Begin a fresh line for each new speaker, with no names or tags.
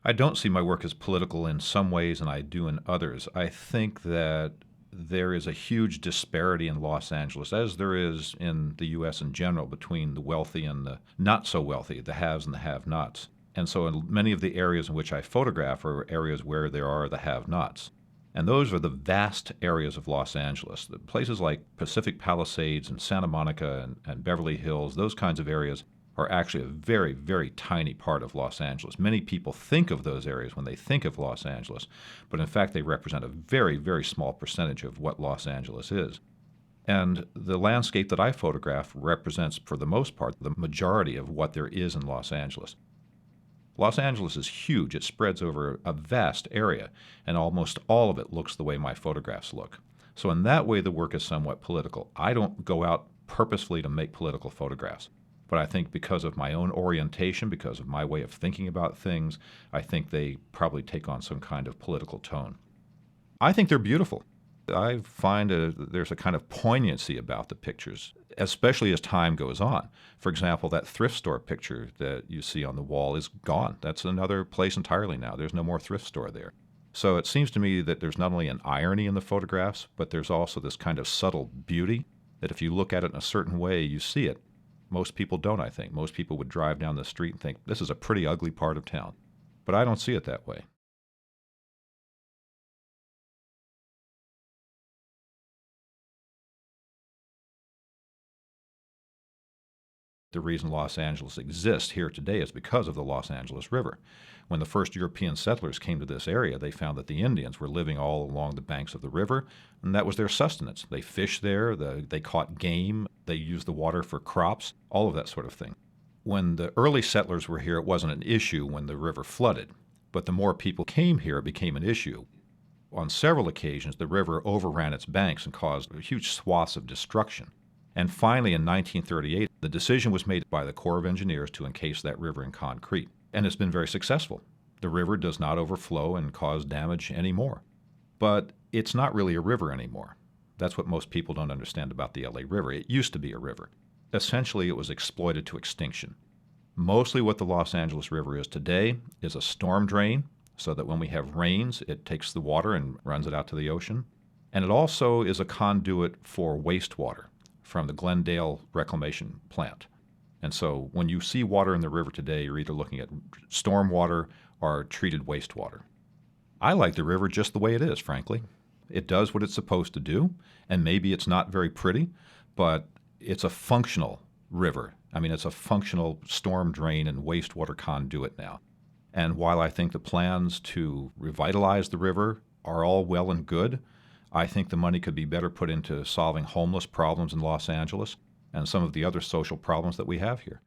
I don't see my work as political in some ways and I do in others. I think that there is a huge disparity in Los Angeles, as there is in the U.S. in general, between the wealthy and the not so wealthy, the haves and the have-nots. And so in many of the areas in which I photograph are areas where there are the have-nots. And those are the vast areas of Los Angeles. The places like Pacific Palisades and Santa Monica and Beverly Hills, those kinds of areas are actually a very, very tiny part of Los Angeles. Many people think of those areas when they think of Los Angeles, but in fact they represent a very, very small percentage of what Los Angeles is. And the landscape that I photograph represents, for the most part, the majority of what there is in Los Angeles. Los Angeles is huge. It spreads over a vast area, and almost all of it looks the way my photographs look. So in that way, the work is somewhat political. I don't go out purposefully to make political photographs. But I think because of my own orientation, because of my way of thinking about things, I think they probably take on some kind of political tone. I think they're beautiful. I find there's a kind of poignancy about the pictures, especially as time goes on. For example, that thrift store picture that you see on the wall is gone. That's another place entirely now. There's no more thrift store there. So it seems to me that there's not only an irony in the photographs, but there's also this kind of subtle beauty that if you look at it in a certain way, you see it. Most people don't, I think. Most people would drive down the street and think, this is a pretty ugly part of town. But I don't see it that way. The reason Los Angeles exists here today is because of the Los Angeles River. When the first European settlers came to this area, they found that the Indians were living all along the banks of the river, and that was their sustenance. They fished there, they caught game, they used the water for crops, all of that sort of thing. When the early settlers were here, it wasn't an issue when the river flooded, but the more people came here, it became an issue. On several occasions, the river overran its banks and caused huge swaths of destruction. And finally, in 1938, the decision was made by the Corps of Engineers to encase that river in concrete. And it's been very successful. The river does not overflow and cause damage anymore. But it's not really a river anymore. That's what most people don't understand about the LA River. It used to be a river. Essentially, it was exploited to extinction. Mostly what the Los Angeles River is today is a storm drain, so that when we have rains, it takes the water and runs it out to the ocean. And it also is a conduit for wastewater from the Glendale Reclamation Plant. And so when you see water in the river today, you're either looking at storm water or treated wastewater. I like the river just the way it is, frankly. It does what it's supposed to do, and maybe it's not very pretty, but it's a functional river. I mean, it's a functional storm drain and wastewater conduit now. And while I think the plans to revitalize the river are all well and good, I think the money could be better put into solving homeless problems in Los Angeles and some of the other social problems that we have here.